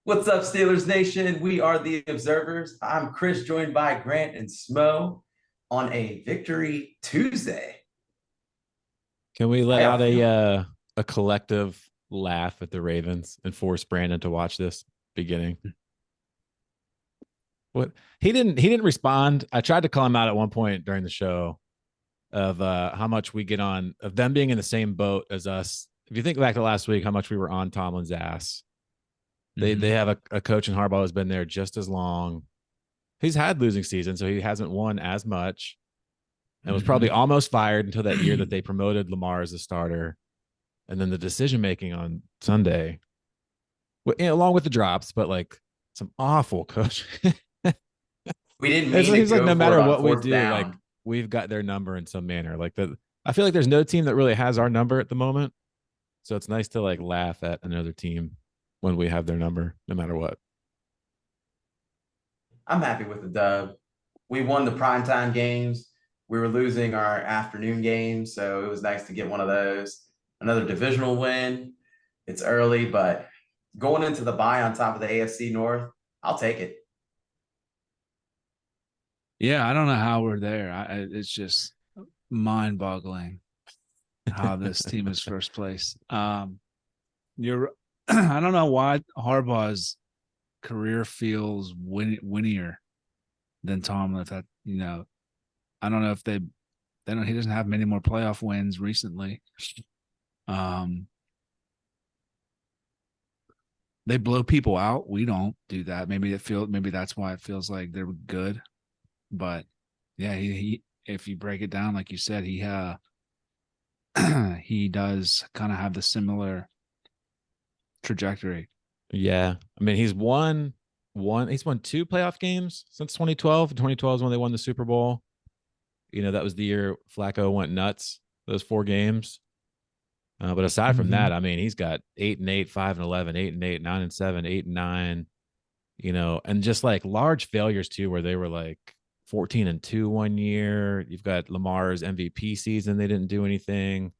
What's up, Steelers Nation? We are the Observers. I'm Chris, joined by Grant and Smo on a Victory Tuesday. Can we How let y'all out feeling? a collective laugh at the Ravens and force Brandon to watch this beginning? What he didn't respond. I tried to call him out at one point during the show of how much we get on of them being in the same boat as us. If you think back to last week, how much we were on Tomlin's ass. They have a coach in Harbaugh who's been there just as long. He's had losing seasons, so he hasn't won as much and was probably almost fired until that year that they promoted Lamar as a starter. And then the decision making on Sunday, along with the drops, but like some awful coach. We didn't It mean to seems like go no for it matter on what we fourth do, like down. we've got their number in some manner. I feel like there's no team that really has our number at the moment. So it's nice to like laugh at another team when we have their number, no matter what. I'm happy with the dub. We won the primetime games. We were losing our afternoon games, so it was nice to get one of those. Another divisional win. It's early, but going into the bye on top of the AFC North, I'll take it. Yeah, I don't know how we're there. It's just mind-boggling how this team is first place. You're, I don't know why Harbaugh's career feels winnier than Tomlin. I don't know if they don't. He doesn't have many more playoff wins recently. They blow people out. We don't do that. Maybe that's why it feels like they're good. But yeah, he if you break it down, like you said, he does kind of have the similar trajectory. Yeah. I mean, he's won two playoff games since 2012. 2012 is when they won the Super Bowl. That was the year Flacco went nuts, those four games. But aside from that, I mean, he's got 8-8, 5-11, 8-8, 9-7, 8-9, and just like large failures too, where they were like 14-2 one year. You've got Lamar's MVP season. They didn't do anything.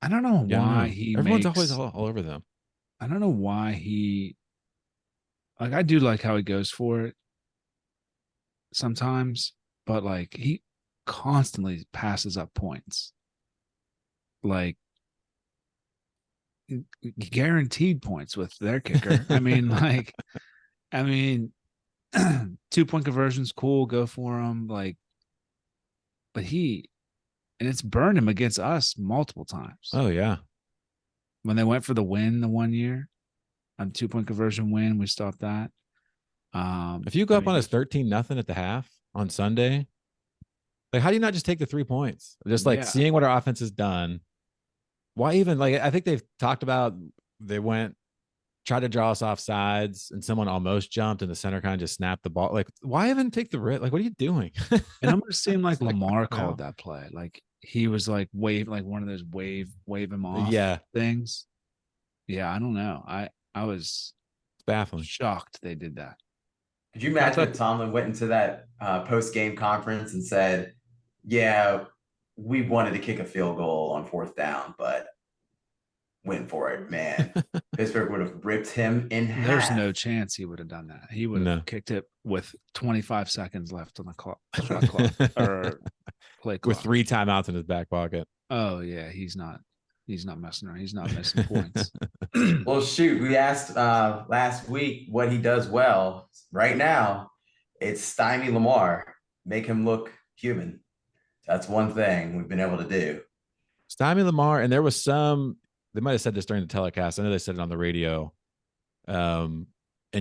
I don't know Yeah, I don't why know. he Everyone's makes. always all over them. I don't know why he. Like, I do like how he goes for it sometimes, but like he constantly passes up points. Like guaranteed points with their kicker. I mean, 2-point conversions, cool, go for him. But it's burned him against us multiple times. Oh yeah. When they went for the win the one year, 2-point conversion win, we stopped that. If you go up on us 13-0 at the half on Sunday, like how do you not just take the 3 points? Just like Yeah. seeing what our offense has done. Why even like I think they've talked about they tried to draw us off sides and someone almost jumped and the center kind of just snapped the ball. Like, why even take the risk? Like, what are you doing? It almost seemed like It's like, Lamar no. called that play. Like he was like like one of those wave him off Yeah, things. Yeah, I don't know. I was it's baffling. shocked they did that. Could you imagine if Tomlin went into that post-game conference and said, yeah, we wanted to kick a field goal on fourth down, but went for it, man. Pittsburgh would have ripped him in half. There's no chance he would have done that. He would have No. kicked it with 25 seconds left on the clock, or play clock. With 3 timeouts in his back pocket. Oh yeah, he's not messing around. He's not missing points. Well, shoot, we asked last week what he does well. Right now, it's stymie Lamar, make him look human. That's one thing we've been able to do. Stymie Lamar, and there was they might have said this during the telecast. I know they said it on the radio. In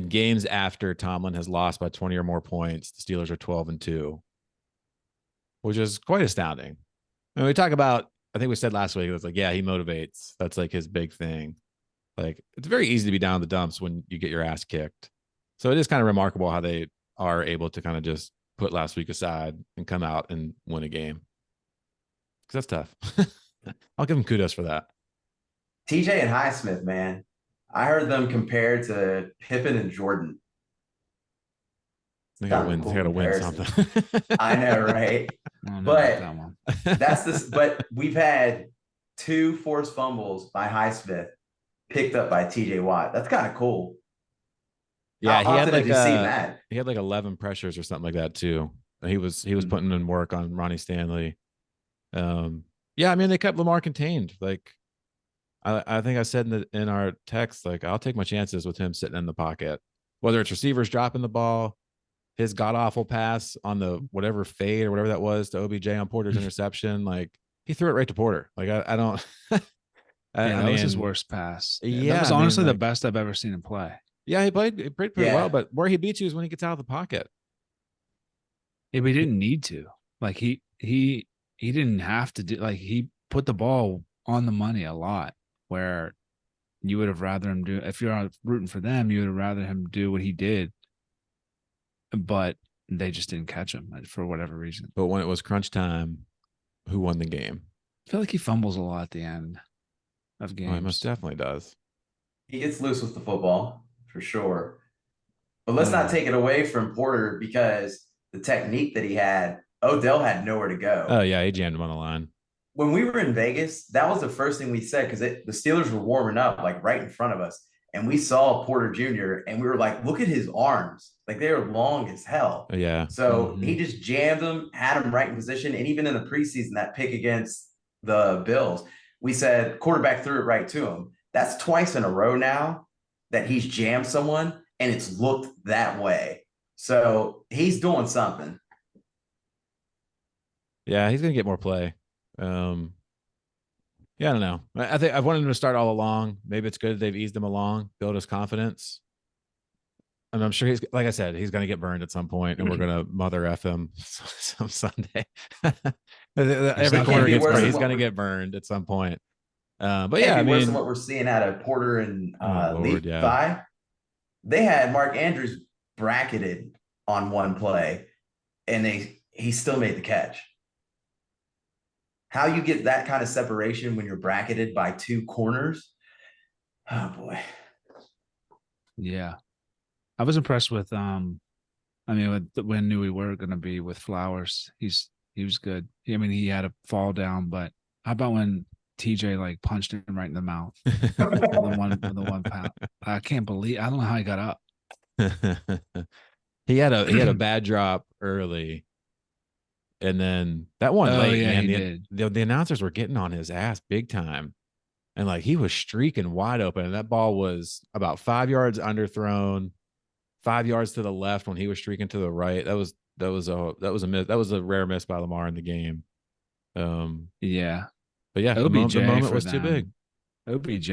games after Tomlin has lost by 20 or more points, the Steelers are 12-2, which is quite astounding. And we talk about, I think we said last week, it was like, yeah, he motivates. That's like his big thing. Like, it's very easy to be down in the dumps when you get your ass kicked. So it is kind of remarkable how they are able to kind of just put last week aside and come out and win a game. Because that's tough. I'll give him kudos for that. TJ and Highsmith, man. I heard them compared to Pippen and Jordan. They gotta win. They gotta win something. I know, right? But that's this. But we've had 2 forced fumbles by Highsmith picked up by TJ Watt. That's kind of cool. Yeah, How often have you seen that? he had like 11 pressures or something like that too. He was putting in work on Ronnie Stanley. Yeah, I mean they kept Lamar contained. Like I think I said in our text, like I'll take my chances with him sitting in the pocket, whether it's receivers dropping the ball, his god awful pass on the whatever fade or whatever that was to OBJ on Porter's interception. Like he threw it right to Porter. Like I don't. That was his worst pass. Yeah, That was honestly the best I've ever seen him play. Yeah, he played pretty well, but where he beats you is when he gets out of the pocket. Yeah, but he didn't need to. Like he didn't have to do. Like he put the ball on the money a lot. Where you would have rather him do. If you're rooting for them, you would have rather him do what he did. But they just didn't catch him for whatever reason. But when it was crunch time, who won the game? I feel like he fumbles a lot at the end of games. Oh, he most definitely does. He gets loose with the football for sure. But let's not take it away from Porter because the technique that he had, Odell had nowhere to go. Oh, yeah, he jammed him on the line. When we were in Vegas, that was the first thing we said because the Steelers were warming up like right in front of us. And we saw Porter Jr. and we were like, look at his arms. Like they were long as hell. Yeah. So he just jammed him, had him right in position. And even in the preseason, that pick against the Bills, we said quarterback threw it right to him. That's twice in a row now that he's jammed someone and it's looked that way. So he's doing something. Yeah, he's going to get more play. Yeah, I don't know. I think I've wanted him to start all along. Maybe it's good they've eased him along, build his confidence. And I'm sure he's, like I said, he's going to get burned at some point, and we're going to mother F him some Sunday. Every quarter gets burned. He's going to get burned at some point. But yeah, I mean, worse than what we're seeing out of Porter and Levi. They had Mark Andrews bracketed on one play, and he still made the catch. How you get that kind of separation when you're bracketed by two corners? Oh boy. Yeah. I was impressed with when knew we were going to be with Flowers. He was good. I mean, he had a fall down, but how about when TJ like punched him right in the mouth? the one pound. I can't believe, I don't know how he got up. he had a bad drop early. And then that one late, man, the announcers were getting on his ass big time. And like he was streaking wide open. And that ball was about 5 yards underthrown, 5 yards to the left when he was streaking to the right. That was a rare miss by Lamar in the game. Yeah. But yeah, OBJ the moment was too big. OBJ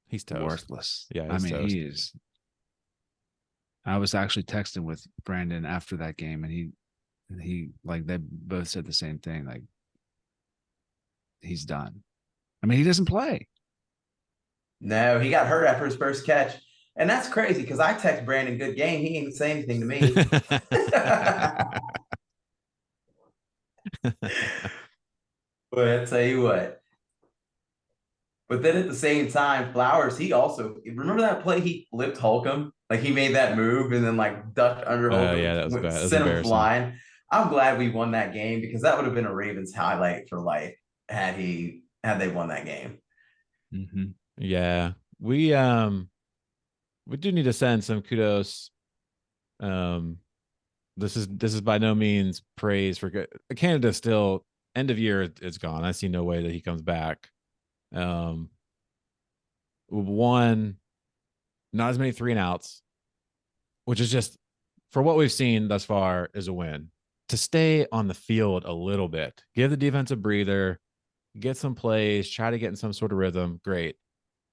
he's toast. Worthless. Yeah, I mean, toast. he is. I was actually texting with Brandon after that game, and he like they both said the same thing. Like he's done. I mean, he doesn't play. No, he got hurt after his first catch. And that's crazy because I text Brandon, good game. He ain't say anything to me. But I tell you what. But then at the same time, Flowers, he also, remember that play he flipped Holcomb? Like he made that move and then like ducked under Holcomb. Yeah, that was bad. That sent him flying. I'm glad we won that game because that would have been a Ravens highlight for life had they won that game. Mm-hmm. Yeah. We do need to send some kudos. This is by no means praise for good. Canada still end of year it's gone. I see no way that he comes back. One, not as many 3 and outs, which is just for what we've seen thus far is a win. To stay on the field a little bit, give the defense a breather, get some plays, try to get in some sort of rhythm. Great.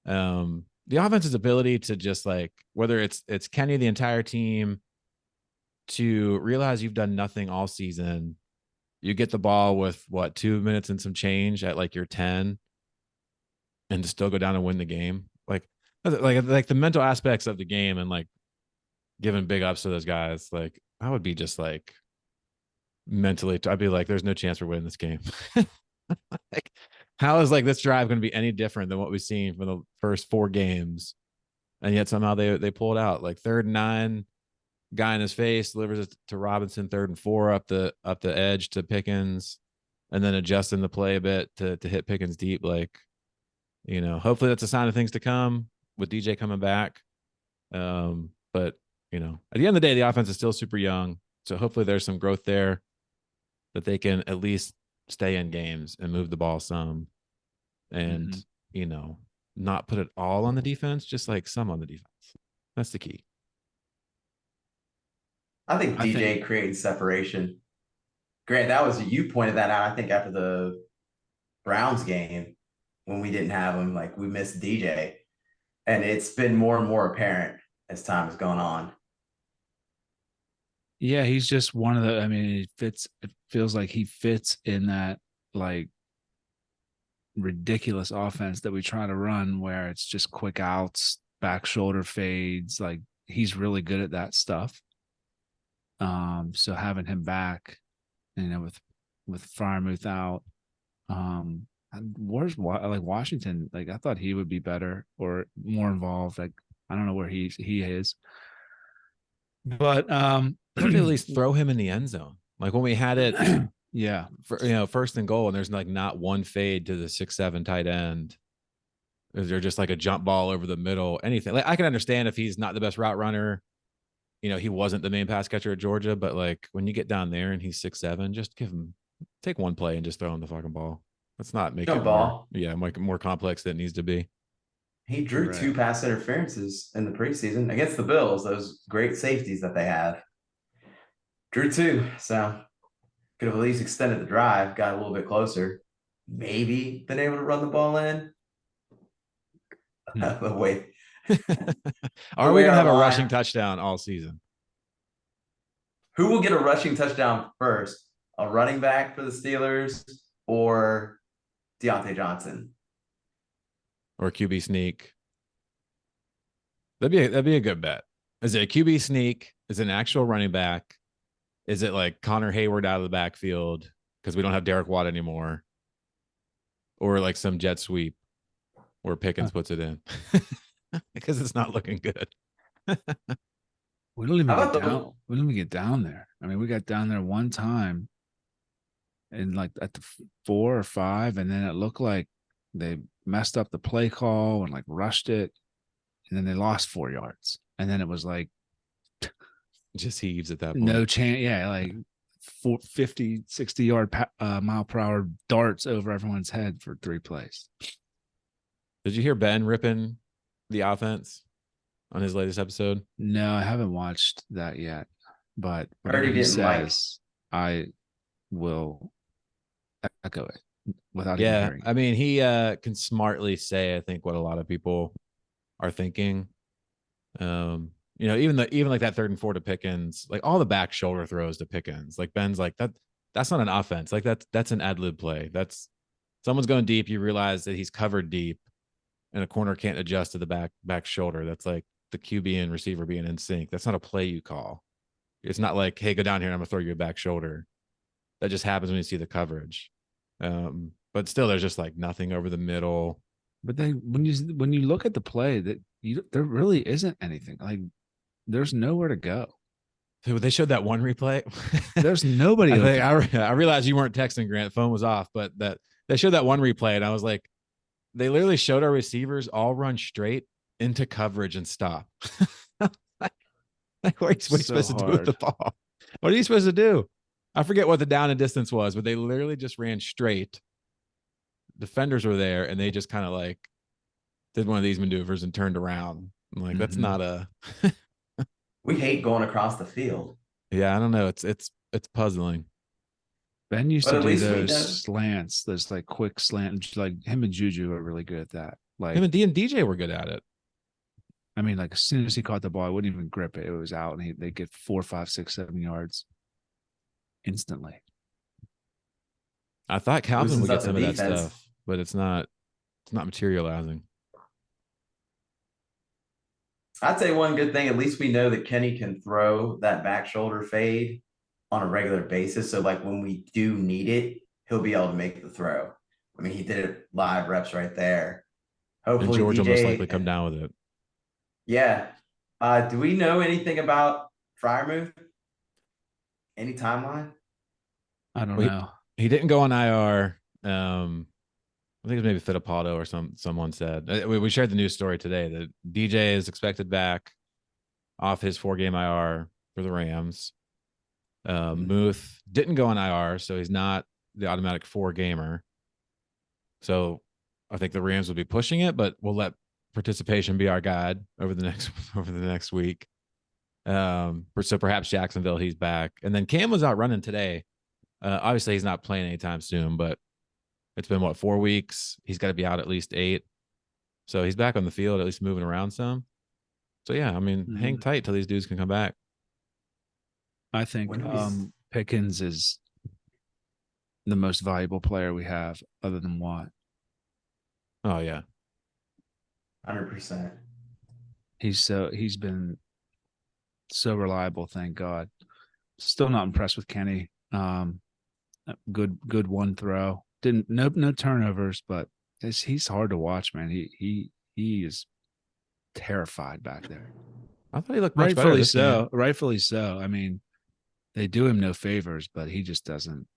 The offense's ability to just like, whether it's Kenny, the entire team, to realize you've done nothing all season. You get the ball with 2 minutes and some change at like your 10 and to still go down and win the game. Like the mental aspects of the game and like giving big ups to those guys. Like I would be just like mentally, I'd be like, there's no chance we're winning this game. Like, how is like this drive going to be any different than what we've seen from the first 4 games? And yet somehow they pulled out like 3rd and 9, guy in his face, delivers it to Robinson, 3rd and 4 up the edge to Pickens, and then adjusting the play a bit to hit Pickens deep. Like hopefully that's a sign of things to come with DJ coming back. But at the end of the day, the offense is still super young. So hopefully there's some growth there that they can at least stay in games and move the ball some and, not put it all on the defense, just like some on the defense. That's the key. I think DJ created separation. Grant, you pointed that out, I think, after the Browns game when we didn't have him, like we missed DJ. And it's been more and more apparent as time has gone on. Yeah, he's just one of the, it feels like he fits in that like ridiculous offense that we try to run where it's just quick outs, back shoulder fades. Like he's really good at that stuff. So having him back, with Freiermuth out, where's like Washington? Like I thought he would be better or more involved. Like I don't know where he is, but at least throw him in the end zone. Like when we had it, yeah, for, first and goal, and there's like not one fade to the 6-7 tight end. Is there just like a jump ball over the middle? Anything. Like I can understand if he's not the best route runner. He wasn't the main pass catcher at Georgia, but like when you get down there and he's 6'7", just take one play and just throw him the fucking ball. Let's not make it more complex than it needs to be. He drew 2 pass interferences in the preseason against the Bills, those great safeties that they have. Drew 2, so could have at least extended the drive, got a little bit closer, maybe been able to run the ball in. But wait. Are we going to have a rushing touchdown all season? Who will get a rushing touchdown first? A running back for the Steelers or Deontay Johnson? Or QB sneak? That'd be a good bet. Is it a QB sneak? Is it an actual running back? Is it like Connor Hayward out of the backfield because we don't have Derek Watt anymore? Or like some jet sweep where Pickens puts it in? Because it's not looking good. We don't even get down there. We got down there one time and like at the 4 or 5, and then it looked like they messed up the play call and like rushed it, and then they lost 4 yards. And then it was like just heaves at that point. No chance. Yeah, like 50, 60 yard mile per hour darts over everyone's head for 3 plays. Did you hear Ben ripping the offense on his latest episode? No, I haven't watched that yet, but whatever he says, I will echo it without even hearing. He can smartly say, I think, what a lot of people are thinking. Even like that 3rd and 4 to Pickens, like all the back shoulder throws to Pickens, like Ben's like that's not an offense. Like that's an ad lib play. That's someone's going deep. You realize that he's covered deep and a corner can't adjust to the back shoulder. That's like the QB and receiver being in sync. That's not a play you call. It's not like, hey, go down here and I'm gonna throw you a back shoulder. That just happens when you see the coverage. But still, there's just like nothing over the middle. But then when you look at the play, there really isn't anything. Like there's nowhere to go. They showed that one replay. There's nobody. I realized you weren't texting, Grant. The phone was off, but that they showed that one replay, and I was like, they literally showed our receivers all run straight into coverage and stop. Like, what are you supposed to do with the ball? What are you supposed to do? I forget what the down and distance was, but they literally just ran straight. Defenders were there, and they just kind of like did one of these maneuvers and turned around. I'm like, that's not a. We hate going across the field. Yeah, I don't know. It's puzzling. Ben used to do those slants, those like quick slants. Like him and Juju are really good at that. Like him and DJ were good at it. Like as soon as he caught the ball, I wouldn't even grip it. It was out, and they get 4, 5, 6, 7 yards instantly. I thought Calvin would get some of that stuff, but it's not materializing. I'd say one good thing, at least we know that Kenny can throw that back shoulder fade on a regular basis. So like when we do need it, he'll be able to make the throw. He did it live reps right there. Hopefully and George will most likely come down with it. Yeah. Do we know anything about Freiermuth? Any timeline? I don't know. He didn't go on IR. I think it was maybe Fittipaldo or someone said. We shared the news story today that DJ is expected back off his 4-game IR for the Rams. Muth didn't go on IR, so he's not the automatic 4-gamer. So I think the Rams will be pushing it, but we'll let participation be our guide over the next week. So perhaps Jacksonville, he's back. And then Cam was out running today. Obviously he's not playing anytime soon, but it's been 4 weeks. He's got to be out at least 8. So he's back on the field, at least moving around some. So yeah, I mean, hang tight till these dudes can come back. I think Pickens is the most valuable player we have other than Watt. Oh yeah. 100%. He's been so reliable, thank God. Still not impressed with Kenny. Good one throw. No turnovers, but he's hard to watch, man. He is terrified back there. I thought he looked much better. Rightfully so. Rightfully so. I mean, they do him no favors, but he just doesn't.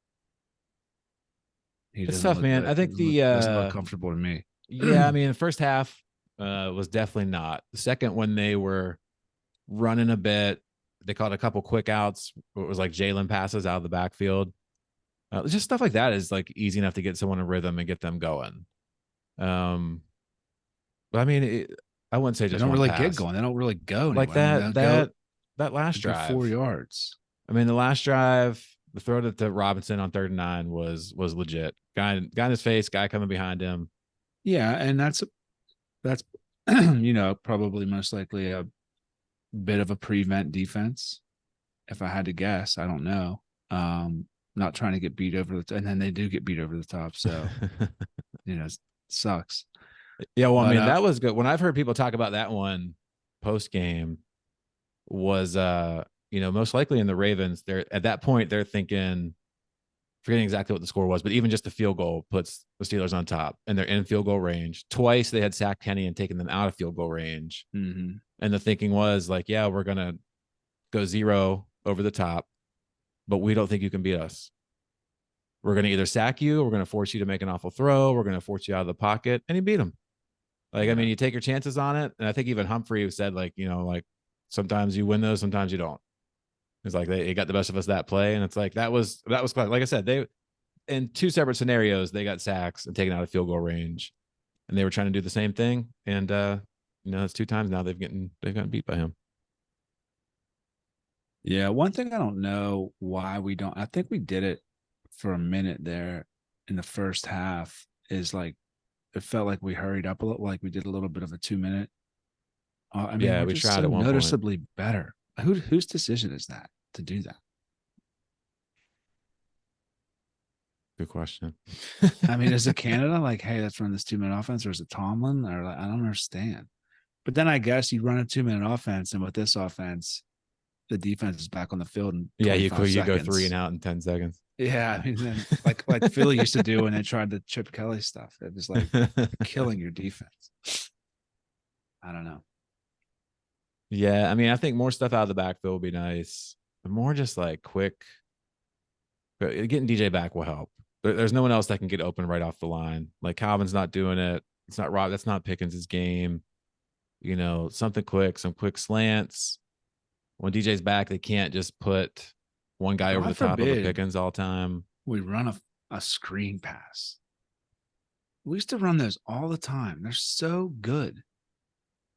It's tough, man. I think doesn't look comfortable to me. Yeah, I mean, the first half was definitely not. The second, when they were running a bit, they caught a couple quick outs. It was like Jalen passes out of the backfield. Just stuff like that is like easy enough to get someone in rhythm and get them going. But I mean, I wouldn't say just they don't really pass. get going. They don't really go like anywhere. that last drive, 4 yards. I mean, the last drive, the throw to Robinson on 3rd and 9 was legit. Guy in his face, guy coming behind him. Yeah, and that's probably most likely a bit of a prevent defense. If I had to guess, I don't know. Not trying to get beat over and then they do get beat over the top. So, it sucks. Yeah, well, I mean, that was good. When I've heard people talk about that one post game, was most likely in the Ravens. They're at that point they're thinking, forgetting exactly what the score was, but even just a field goal puts the Steelers on top, and they're in field goal range. Twice they had sacked Kenny and taken them out of field goal range. Mm-hmm. And the thinking was like, yeah, we're gonna go 0 over the top, but we don't think you can beat us. We're going to either sack you, or we're going to force you to make an awful throw, we're going to force you out of the pocket, and he beat him. Like, I mean, you take your chances on it. And I think even Humphrey said, like, sometimes you win those, sometimes you don't. It's like they got the best of us that play. And it's like, that was like I said, they, in 2 separate scenarios, they got sacks and taken out of field goal range, and they were trying to do the same thing. And, it's 2 times now they've gotten beat by him. Yeah. One thing I don't know why we don't, I think we did it for a minute there in the first half, is like, it felt like we hurried up a little, like we did a little bit of a 2-minute. I mean, we tried at one noticeably point. Better. Whose decision is that to do that? Good question. I mean, is it Canada like, hey, let's run this 2-minute offense, or is it Tomlin? Or like, I don't understand. But then I guess you run a 2-minute offense, and with this offense, the defense is back on the field. Yeah, you go 3 and out in 10 seconds. Yeah, I mean, then, like Philly used to do when they tried the Chip Kelly stuff. It was like killing your defense. I don't know. Yeah, I mean, I think more stuff out of the backfield will be nice. But more just like quick. But getting DJ back will help. There's no one else that can get open right off the line. Like Calvin's not doing it. It's not Rob. That's not Pickens' game. Something quick, some quick slants. When DJ's back, they can't just put one guy over the top of a Pickens all time. We run a screen pass. We used to run those all the time. They're so good.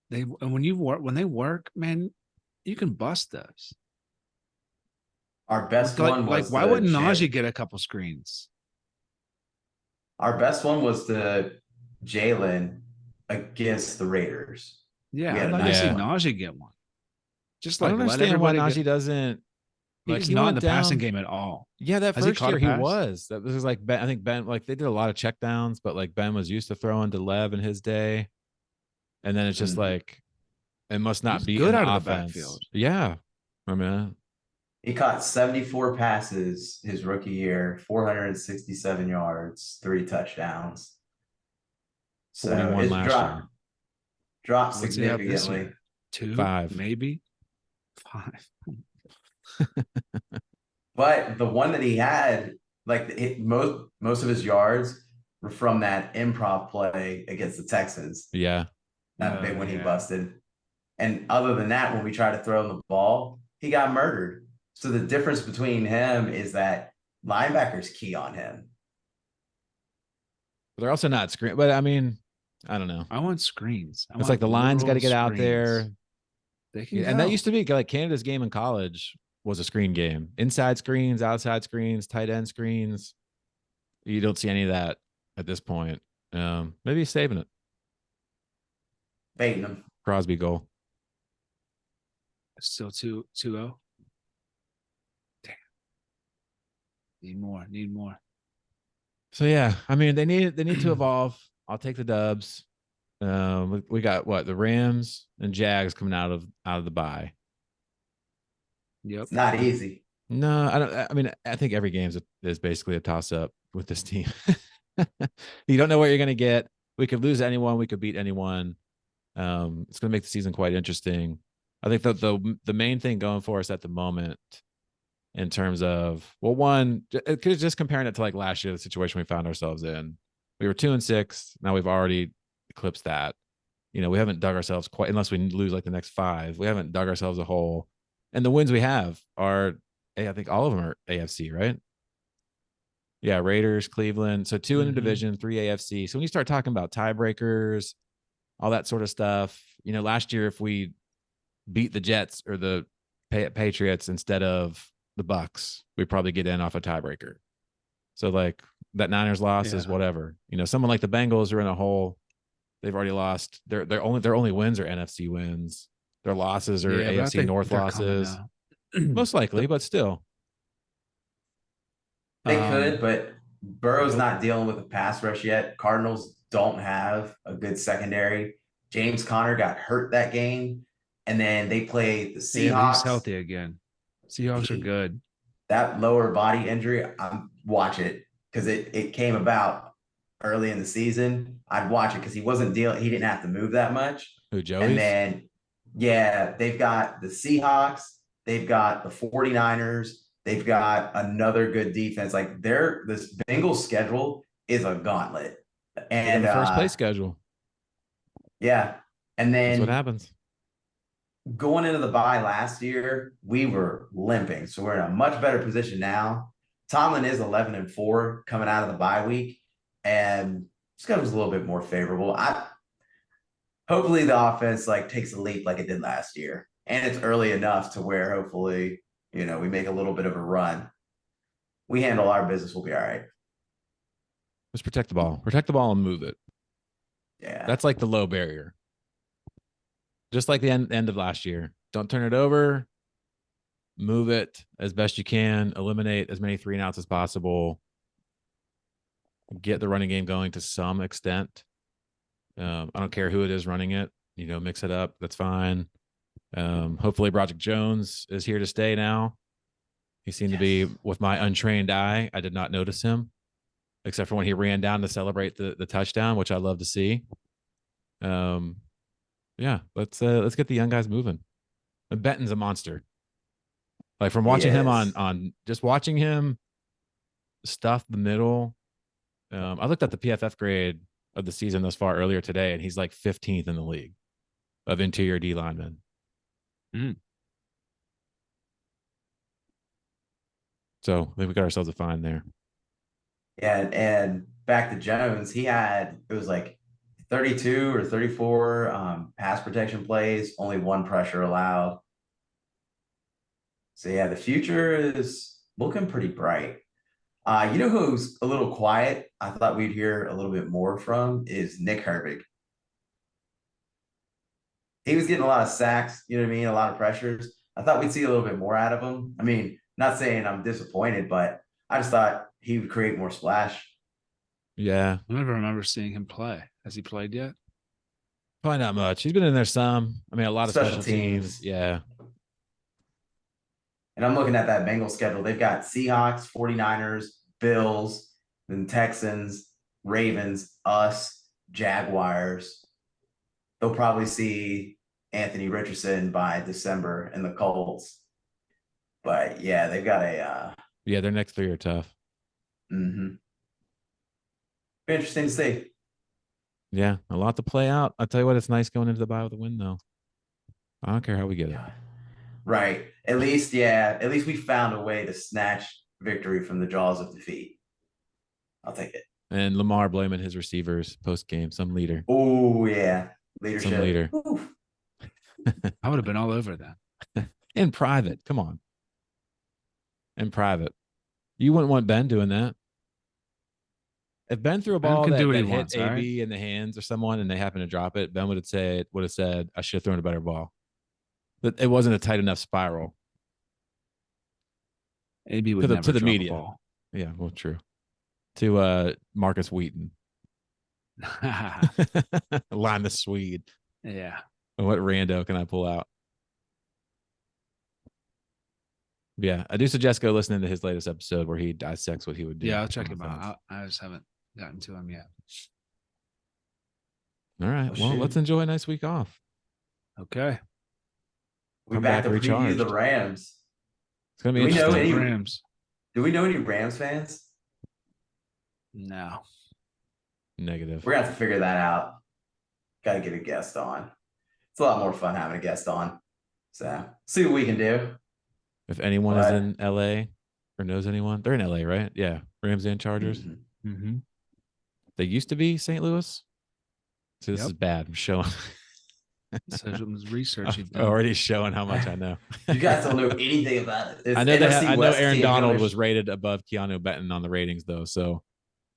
When they work, man, you can bust those. Our best one was why wouldn't Najee get a couple screens? Our best one was the Jalen against the Raiders. Yeah, I'd like to see Najee get one. Just like, I don't understand why Najee doesn't. He's not in the passing game at all. Yeah, that first year he was. That was like Ben. I think Ben, like, they did a lot of checkdowns, but like Ben was used to throwing to Lev in his day, and then it's just like, it must not be good out of the backfield. Yeah, I mean, he caught 74 passes his rookie year, 467 yards, 3 touchdowns. So 41 last year. Dropped significantly. 2, 5, maybe 5. But the one that he had, like most of his yards were from that improv play against the Texans. Yeah. That big one he Yeah. busted. And other than that, when we try to throw him the ball, he got murdered. So the difference between him is that linebackers key on him. But they're also not screen. But I mean, I don't know. I want screens. It's like the line's got to get out there. They can And that used to be like Canada's game in college was a screen game. Inside screens, outside screens, tight end screens. You don't see any of that at this point. Maybe he's saving it. Baiting him. Crosby goal. Still 2-0. Damn. Need more. So yeah, I mean they need to evolve. I'll take the dubs. We got what, the Rams and Jags coming out of the bye. Yep. It's not easy. No, I don't. I mean, I think every game is basically a toss up with this team. You don't know what you're going to get. We could lose anyone. We could beat anyone. It's going to make the season quite interesting. I think the main thing going for us at the moment, in terms of, well, one, just comparing it to like last year, the situation we found ourselves in. We were 2-6. Now we've already eclipsed that. You know, we haven't dug ourselves quite, unless we lose like the next 5. We haven't dug ourselves a hole. And the wins we have are, I think all of them are AFC, right? Yeah, Raiders, Cleveland. So 2 in the division, 3 AFC. So when you start talking about tiebreakers, all that sort of stuff, you know, last year if we beat the Jets or the Patriots instead of the Bucks, we probably get in off a tiebreaker. So like that Niners loss is whatever. You know, someone like the Bengals are in a hole. They've already lost. Their only wins are NFC wins. Their losses are AFC North losses. Most likely, but still. They could, but Burrow's not dealing with a pass rush yet. Cardinals don't have a good secondary. James Conner got hurt that game, and then they played the Seahawks. Yeah, he's healthy again. Seahawks are good. That lower body injury, watch it because it came about early in the season. I'd watch it because he didn't have to move that much. Who, Joey's? And then, yeah, they've got the Seahawks, they've got the 49ers, they've got another good defense. Like this Bengals schedule is a gauntlet. And the first place schedule. Yeah. And then that's what happens. Going into the bye last year, we were limping. So we're in a much better position now. Tomlin is 11-4 coming out of the bye week, and schedule's a little bit more favorable. Hopefully the offense like takes a leap like it did last year. And it's early enough to where hopefully, you know, we make a little bit of a run. We handle our business, we'll be all right. Just protect the ball. Protect the ball and move it. Yeah. That's like the low barrier. Just like the end of last year. Don't turn it over. Move it as best you can. Eliminate as many 3-and-outs as possible. Get the running game going to some extent. I don't care who it is running it. You know, mix it up. That's fine. Hopefully Broderick Jones is here to stay now. He seemed to be, with my untrained eye, I did not notice him, except for when he ran down to celebrate the touchdown, which I love to see. Yeah, let's get the young guys moving. And Benton's a monster. Like from watching him on just watching him stuff the middle. I looked at the PFF grade of the season thus far earlier today, and he's like 15th in the league of interior D linemen. So I think we got ourselves a find there. Yeah, and back to Jones, it was like 32 or 34 pass protection plays, only 1 pressure allowed. So yeah, the future is looking pretty bright. You know who's a little quiet? I thought we'd hear a little bit more from is Nick Herbig. He was getting a lot of sacks, you know what I mean? A lot of pressures. I thought we'd see a little bit more out of him. I mean, not saying I'm disappointed, but I just thought he would create more splash. Yeah. I never remember seeing him play. Has he played yet? Probably not much. He's been in there some. I mean, a lot of special teams. Yeah. And I'm looking at that Bengals schedule. They've got Seahawks, 49ers, Bills, then Texans, Ravens, us, Jaguars. They'll probably see Anthony Richardson by December in the Colts. But yeah, they've got yeah, their next 3 are tough. Be interesting to see. Yeah, a lot to play out. I'll tell you what, it's nice going into the bye with a win, though. I don't care how we get it. God. Right. At least, yeah. At least we found a way to snatch victory from the jaws of defeat. I'll take it. And Lamar blaming his receivers post game, some leader. Oh yeah, leadership. Some leader. Oof. I would have been all over that. In private, come on. In private, you wouldn't want Ben doing that. If Ben threw a Ben ball can that, do what that he hit wants, AB in the hands or someone and they happen to drop it, Ben would have said, I should have thrown a better ball. But it wasn't a tight enough spiral. AB would To the- never to the drop a media. ball. Yeah, well, true. To Marcus Wheaton. Line the Swede. Yeah. What rando can I pull out? Yeah, I do suggest go listening to his latest episode where he dissects what he would do. Yeah, I'll check on him offense. out. I just haven't gotten to him yet. All right. Oh, Well, shoot. let's enjoy a nice week off. Okay. We Come back back to preview the recharged. Rams. It's gonna be Do we know interesting. any- Rams. Do we know any Rams fans? No. Negative. We're gonna have to figure that out. Got to get a guest on. It's a lot more fun having a guest on. So see what we can do. If anyone is But- in LA or knows anyone, they're in LA, right? Yeah. Rams and Chargers. Mhm. Mm-hmm. They used to be St. Louis. So this Yep. is bad. I'm showing. So it was research you've I'm done. already showing how much I know. You guys don't know anything about it. It's I know NFC I know West Aaron team Donald really- was rated above Keanu Benton on the ratings, though. So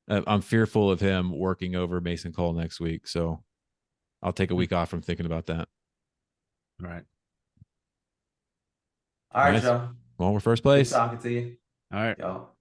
I'm fearful of him working over Mason Cole next week. So I'll take a week off from thinking about that. Right. All right, Nice. Joe. Well, we're first Good place. talking to you. All right. Y'all.